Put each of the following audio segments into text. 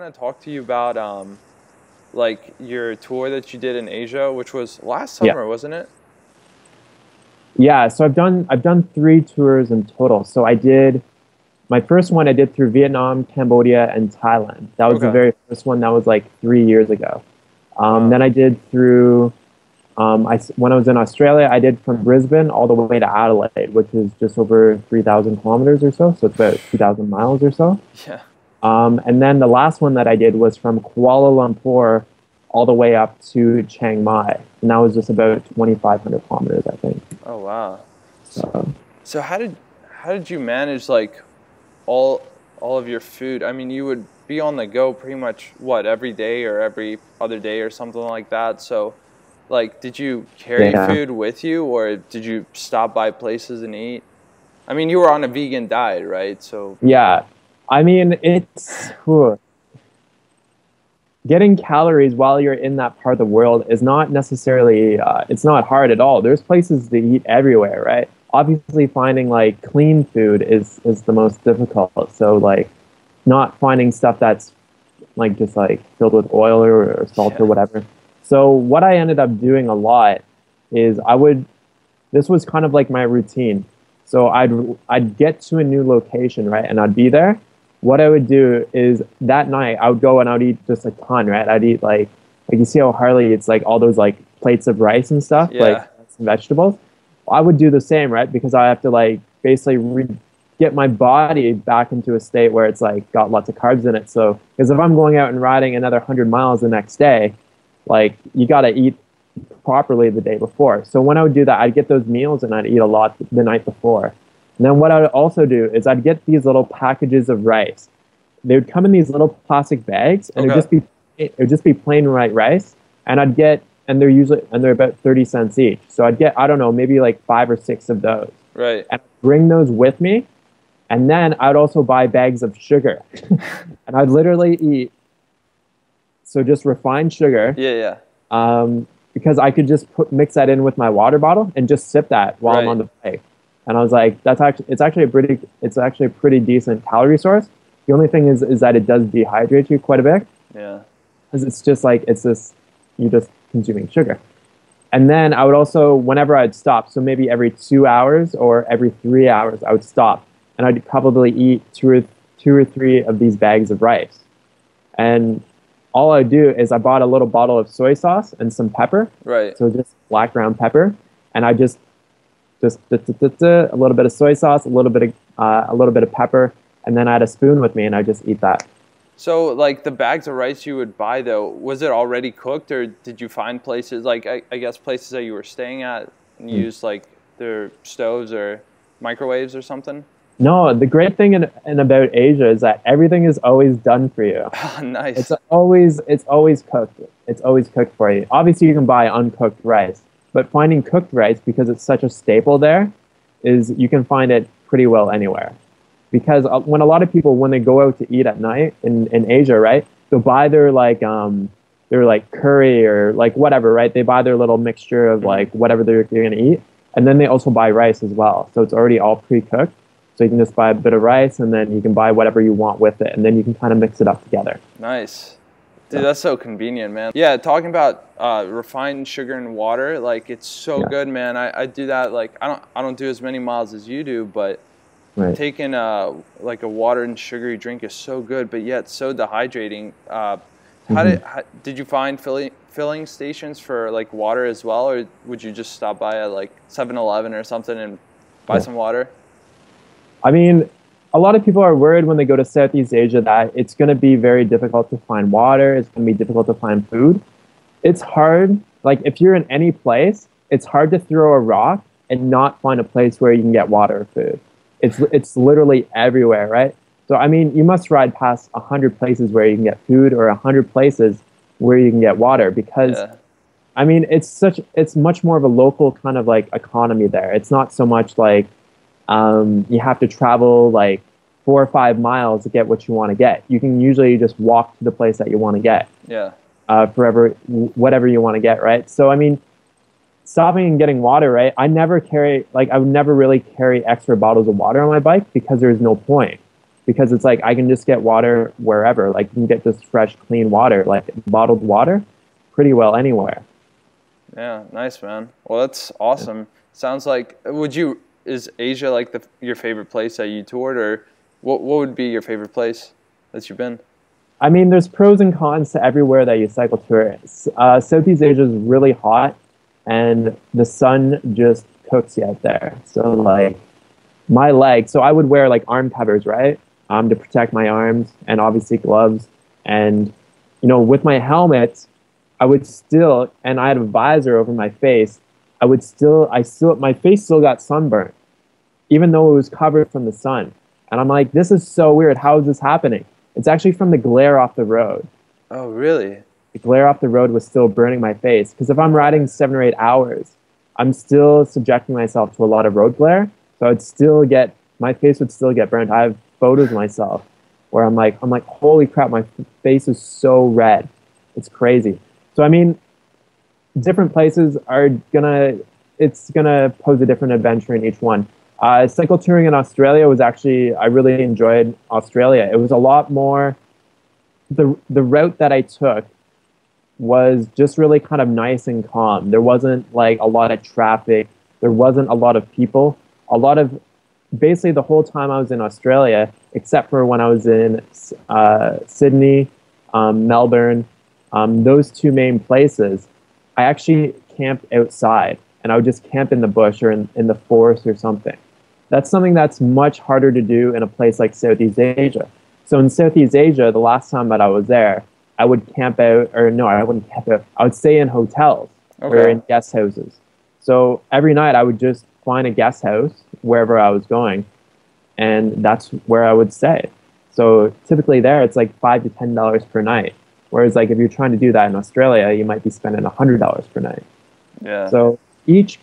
kind of talk to you about like your tour that you did in Asia, which was last Yeah. summer, wasn't it? Yeah, so I've done three tours in total. So I did my first one I did through Vietnam, Cambodia, and Thailand. That was the Okay. very first one. That was like 3 years ago. Wow. Then I did through when I was in Australia, I did from Brisbane all the way to Adelaide, which is just over 3,000 kilometers or so. So it's about 2,000 miles or so. Yeah. And then the last one that I did was from Kuala Lumpur all the way up to Chiang Mai, and that was just about 2,500 kilometers, I think. Oh wow. So, So so how did you manage like all of your food? I mean, you would be on the go pretty much what every day or every other day or something like that. So, like, did you carry yeah, food with you or did you stop by places and eat? I mean, you were on a vegan diet, right? So, yeah. I mean, getting calories while you're in that part of the world is not necessarily it's not hard at all. There's places to eat everywhere, right? Obviously finding like clean food is the most difficult. So like not finding stuff that's like just like filled with oil or salt or yeah. whatever. So what I ended up doing a lot is this was kind of like my routine. So I'd get to a new location, right? And I'd be there. What I would do is that night I would go and I'd eat just a ton, right? I'd eat like you see how Harley eats like all those like plates of rice and stuff, like Yeah. some vegetables. I would do the same, right? Because I have to like basically get my body back into a state where it's like got lots of carbs in it. So because if I'm going out and riding another 100 miles the next day, like you got to eat properly the day before. So when I would do that, I'd get those meals and I'd eat a lot the night before. And then what I would also do is I'd get these little packages of rice. They would come in these little plastic bags, and Okay. it would just be plain white rice. And I'd get and they're about 30 cents each. So I'd get I don't know maybe like 5 or 6 of those, Right. and bring those with me. And then I'd also buy bags of sugar, and I'd literally eat just refined sugar, Yeah, yeah. because I could just mix that in with my water bottle and just sip that while I'm on Right. the bike. And I was like, it's actually a pretty decent calorie source. The only thing is that it does dehydrate you quite a bit Yeah. because it's just like it's this you're just consuming sugar. And then I would also whenever I'd stop, so maybe every 2 hours or every 3 hours, I would stop and I'd probably eat two or three of these bags of rice. And all I do is I bought a little bottle of soy sauce and some pepper, Right. so just black ground pepper, and I just a little bit of soy sauce, a little bit of pepper, and then I had a spoon with me, and I just eat that. So, like the bags of rice you would buy, though, was it already cooked, or did you find places like I guess places that you were staying at and Mm. use like their stoves or microwaves or something? No, the great thing in about Asia is that everything is always done for you. Oh, It's nice. always cooked. It's always cooked for you. Obviously, you can buy uncooked rice, but finding cooked rice because it's such a staple there is you can find it pretty well anywhere. Because when a lot of people when they go out to eat at night in Asia, right, they'll buy their like curry or like whatever, right? They buy their little mixture of Hmm. like whatever they're gonna eat, and then they also buy rice as well. So it's already all pre-cooked. So you can just buy a bit of rice, and then you can buy whatever you want with it, and then you can kind of mix it up together. Nice. Dude, So that's so convenient, man. Yeah, talking about refined sugar and water, like it's so yeah, good, man. I do that. Like I don't do as many miles as you do, but right. taking like a water and sugary drink is so good, but yet so dehydrating. hmm How did you find filling stations for like water as well, or would you just stop by at like 7-Eleven or something and buy Yeah. some water? I mean, a lot of people are worried when they go to Southeast Asia that it's going to be very difficult to find water. It's going to be difficult to find food. It's hard. Like if you're in any place, it's hard to throw a rock and not find a place where you can get water or food. It's literally everywhere, right? So I mean, you must ride past 100 places where you can get food or 100 places where you can get water because Yeah, I mean, it's much more of a local kind of like economy there. It's not so much like you have to travel like 4 or 5 miles to get what you want to get. You can usually just walk to the place that you want to get yeah, whatever you want to get, right? So I mean, stopping and getting water, right? I would never really carry extra bottles of water on my bike because there's no point. because it's like I can just get water wherever. Like you can get this fresh, clean water, like bottled water, pretty well anywhere. Yeah, nice, man. Well, that's awesome. Sounds like, is Asia like your favorite place that you toured, or what would be your favorite place that you've been? I mean, there's pros and cons to everywhere that you cycle tour. Southeast Asia is really hot, and the sun just cooks you out there. So like my legs, so I would wear like arm covers, right, to protect my arms, and obviously gloves. And with my helmet, I would still, and I had a visor over my face. My face still got sunburned, even though it was covered from the sun. And I'm like, this is so weird. How is this happening? It's actually from the glare off the road. Oh, really? The glare off the road was still burning my face. Because if I'm riding 7 or 8 hours, I'm still subjecting myself to a lot of road glare. So my face would still get burnt. I have photos of myself where I'm like, holy crap, my face is so red. It's crazy. So, I mean, different places it's gonna pose a different adventure in each one. Cycle touring in Australia I really enjoyed Australia. It was a lot more, the route that I took was just really kind of nice and calm. There wasn't like a lot of traffic. There wasn't a lot of people. Basically the whole time I was in Australia, except for when I was in Sydney, Melbourne, those two main places, I actually camped outside, and I would just camp in the bush or in the forest or something. That's something that's much harder to do in a place like Southeast Asia. So in Southeast Asia, the last time that I was there, I would camp out, or no, I wouldn't camp out. I would stay in hotels or in guest houses. So every night I would just find a guest house wherever I was going, and that's where I would stay. So typically there, it's like $5 to $10 per night. Whereas like if you're trying to do that in Australia, you might be spending $100 per night. Yeah. So each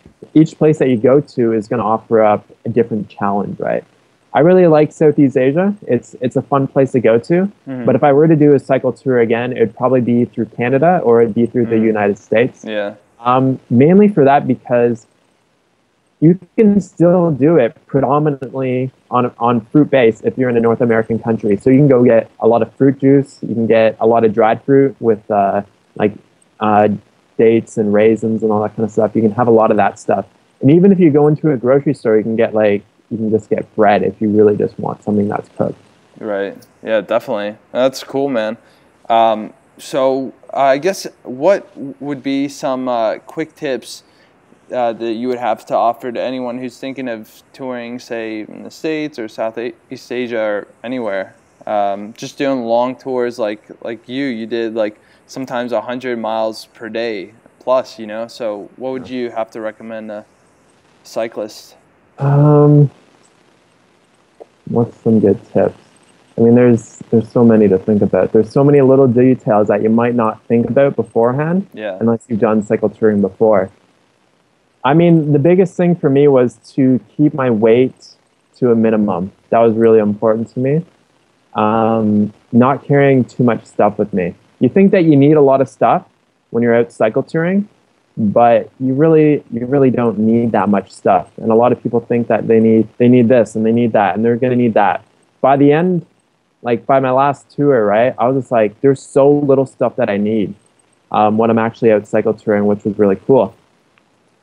place that you go to is going to offer up a different challenge, right? I really like Southeast Asia. It's a fun place to go to. Mm-hmm. But if I were to do a cycle tour again, it'd probably be through Canada or it'd be through the United States. Yeah. Mainly for that because you can still do it predominantly on fruit base if you're in a North American country. So you can go get a lot of fruit juice. You can get a lot of dried fruit with dates and raisins and all that kind of stuff. You can have a lot of that stuff. And even if you go into a grocery store, you can just get bread if you really just want something that's cooked. Right. Yeah, definitely. That's cool, man. So I guess what would be some quick tips that you would have to offer to anyone who's thinking of touring, say, in the States or Southeast Asia or anywhere? Just doing long tours like you did, like sometimes 100 miles per day plus, So what would you have to recommend a cyclist? What's some good tips? I mean, there's so many to think about. There's so many little details that you might not think about beforehand, unless you've done cycle touring before. I mean, the biggest thing for me was to keep my weight to a minimum. That was really important to me. Not carrying too much stuff with me. You think that you need a lot of stuff when you're out cycle touring, but you really don't need that much stuff. And a lot of people think that they need this and they need that and they're going to need that. By the end, like by my last tour, right, I was just like, there's so little stuff that I need when I'm actually out cycle touring, which was really cool.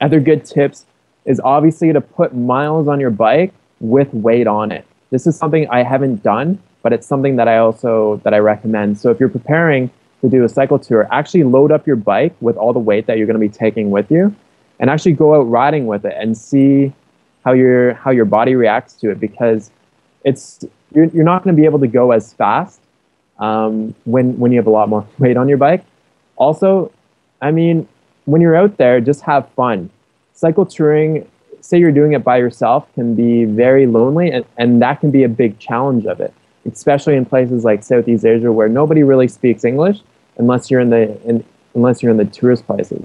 Other good tips is obviously to put miles on your bike with weight on it. This is something I haven't done, but it's something that I recommend. So if you're preparing to do a cycle tour, actually load up your bike with all the weight that you're going to be taking with you, and actually go out riding with it and see how your body reacts to it, because you're not going to be able to go as fast when you have a lot more weight on your bike. Also, I mean, when you're out there, just have fun. Cycle touring, say you're doing it by yourself, can be very lonely, and that can be a big challenge of it, especially in places like Southeast Asia where nobody really speaks English unless you're in the tourist places.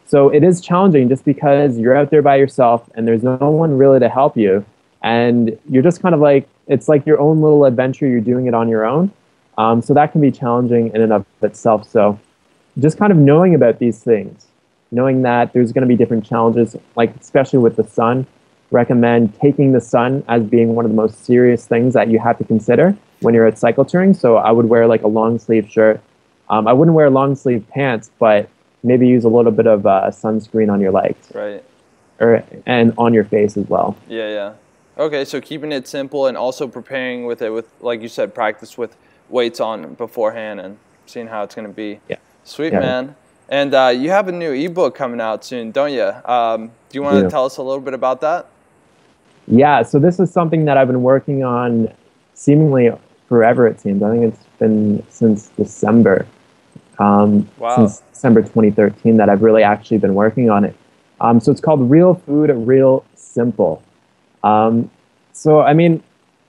So it is challenging just because you're out there by yourself and there's no one really to help you, and you're just kind of like, it's like your own little adventure. You're doing it on your own. So that can be challenging in and of itself. So just kind of knowing about these things, knowing that there's going to be different challenges, like especially with the sun. recommend taking the sun as being one of the most serious things that you have to consider when you're at cycle touring. So I would wear like a long sleeve shirt. I wouldn't wear long sleeve pants, but maybe use a little bit of sunscreen on your legs. Right. And on your face as well. Yeah, yeah. Okay, so keeping it simple and also preparing with it with, like you said, practice with weights on beforehand and seeing how it's going to be. Yeah. Sweet, Yeah. man. And you have a new ebook coming out soon, don't you? Do you want to tell us a little bit about that? Yeah, so this is something that I've been working on seemingly forever, it seems. I think it's been since December. Wow. Since December 2013 that I've really actually been working on it. So it's called Real Food, Real Simple. So, I mean,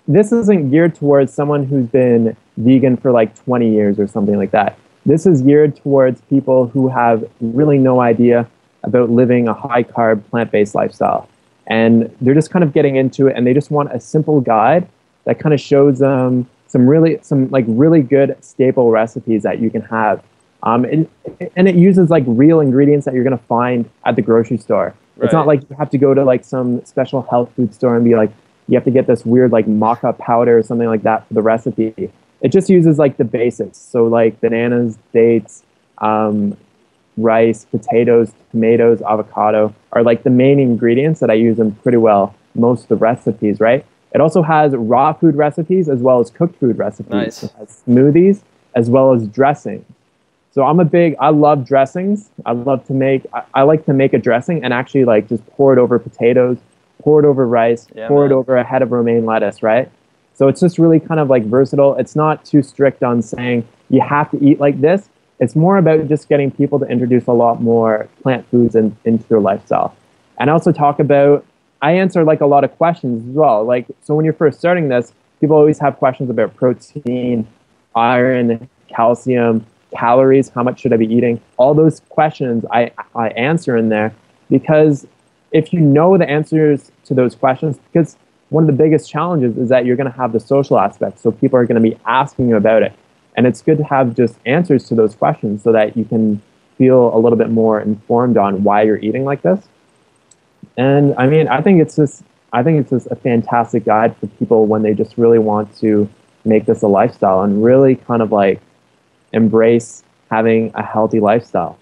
this isn't geared towards someone who's been vegan for like 20 years or something like that. This is geared towards people who have really no idea about living a high-carb, plant-based lifestyle. And they're just kind of getting into it, and they just want a simple guide that kind of shows them some really good staple recipes that you can have. And it uses like real ingredients that you're going to find at the grocery store. Right. It's not like you have to go to like some special health food store and be like, you have to get this weird like maca powder or something like that for the recipe. It just uses like the basics. So like bananas, dates, rice, potatoes, tomatoes, avocado are like the main ingredients that I use in pretty well most of the recipes, right? It also has raw food recipes as well as cooked food recipes. Nice. It has smoothies as well as dressing. So I love dressings. I like to make a dressing and actually like just pour it over potatoes, pour it over rice, pour it over a head of romaine lettuce, right? So it's just really kind of like versatile. It's not too strict on saying you have to eat like this. It's more about just getting people to introduce a lot more plant foods into their lifestyle. And I also I answer like a lot of questions as well. Like, so when you're first starting this, people always have questions about protein, iron, calcium, calories, how much should I be eating? All those questions I answer in there, because if you know the answers to those questions, because one of the biggest challenges is that you're going to have the social aspect. So people are going to be asking you about it. And it's good to have just answers to those questions so that you can feel a little bit more informed on why you're eating like this. And I mean, I think it's just a fantastic guide for people when they just really want to make this a lifestyle and really kind of like embrace having a healthy lifestyle.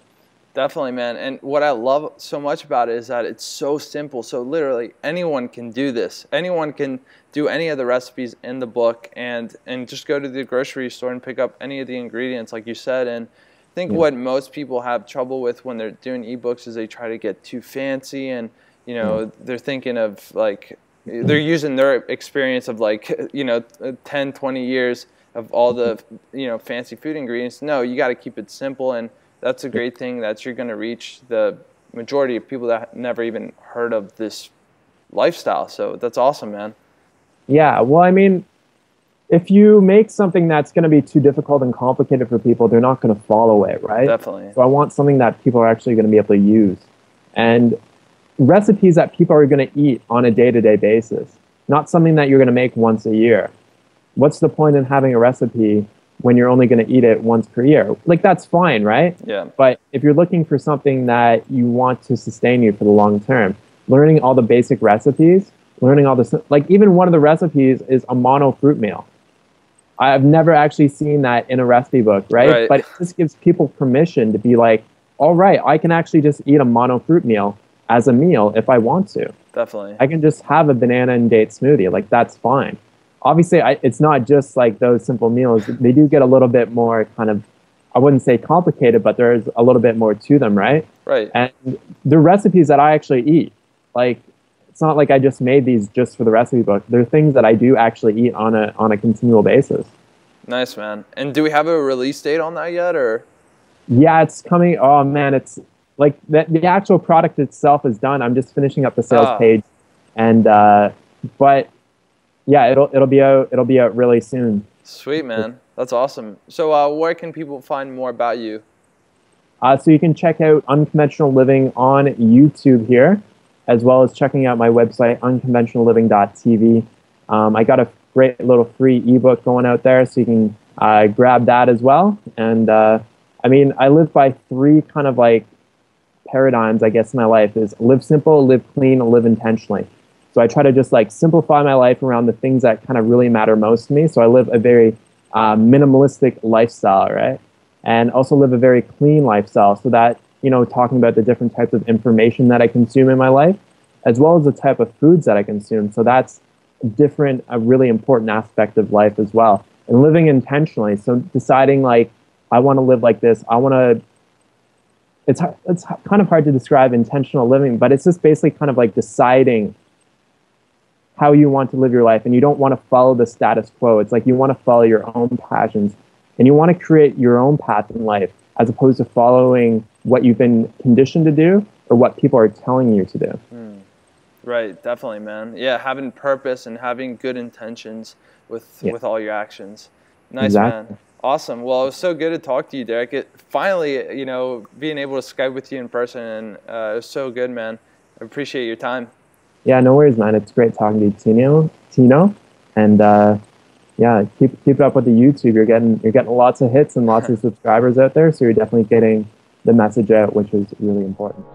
Definitely, man. And what I love so much about it is that it's so simple. So literally anyone can do this. Anyone can do any of the recipes in the book and just go to the grocery store and pick up any of the ingredients like you said. And I think what most people have trouble with when they're doing ebooks is they try to get too fancy and, you know, they're thinking of like, they're using their experience of like, 10, 20 years of all the, fancy food ingredients. No, you got to keep it simple. And that's a great thing that you're going to reach the majority of people that never even heard of this lifestyle. So that's awesome, man. Yeah. Well, I mean, if you make something that's going to be too difficult and complicated for people, they're not going to follow it, right? Definitely. So I want something that people are actually going to be able to use. And recipes that people are going to eat on a day-to-day basis, not something that you're going to make once a year. What's the point in having a recipe when you're only going to eat it once per year? Like, that's fine, right? Yeah. But if you're looking for something that you want to sustain you for the long term, learning all the basic recipes, learning all the, like even one of the recipes is a mono fruit meal. I've never actually seen that in a recipe book, right? But it just gives people permission to be like, all right, I can actually just eat a mono fruit meal as a meal if I want to. Definitely. I can just have a banana and date smoothie. Like, that's fine. Obviously, it's not just like those simple meals. They do get a little bit more kind of, I wouldn't say complicated, but there's a little bit more to them, right? Right. And the recipes that I actually eat, like, it's not like I just made these just for the recipe book. They're things that I do actually eat on a continual basis. Nice, man. And do we have a release date on that yet, or? Yeah, it's coming. Oh man, it's like the actual product itself is done. I'm just finishing up the sales page, and but yeah, it'll be out really soon. Sweet, man. That's awesome. So where can people find more about you? So you can check out Unconventional Living on YouTube here, as well as checking out my website, unconventionalliving.tv. I got a great little free ebook going out there, so you can grab that as well. And I mean, I live by three kind of like paradigms, I guess, in my life is live simple, live clean, live intentionally. So I try to just like simplify my life around the things that kind of really matter most to me. So I live a very minimalistic lifestyle, right? And also live a very clean lifestyle so that, you know, talking about the different types of information that I consume in my life, as well as the type of foods that I consume. So that's a really important aspect of life as well. And living intentionally. So deciding like, I want to live like this. I want to, it's kind of hard to describe intentional living, but it's just basically kind of like deciding how you want to live your life, and you don't want to follow the status quo. It's like you want to follow your own passions, and you want to create your own path in life, as opposed to following what you've been conditioned to do or what people are telling you to do. Right, definitely, man. Yeah, having purpose and having good intentions with all your actions. Nice, Exactly. man. Awesome. Well, it was so good to talk to you, Derek. Finally, you know, being able to Skype with you in person, and it was so good, man. I appreciate your time. Yeah, no worries, man. It's great talking to you, Tino. And yeah, keep it up with the YouTube. You're getting lots of hits and lots of subscribers out there, so you're definitely getting the message out, which is really important.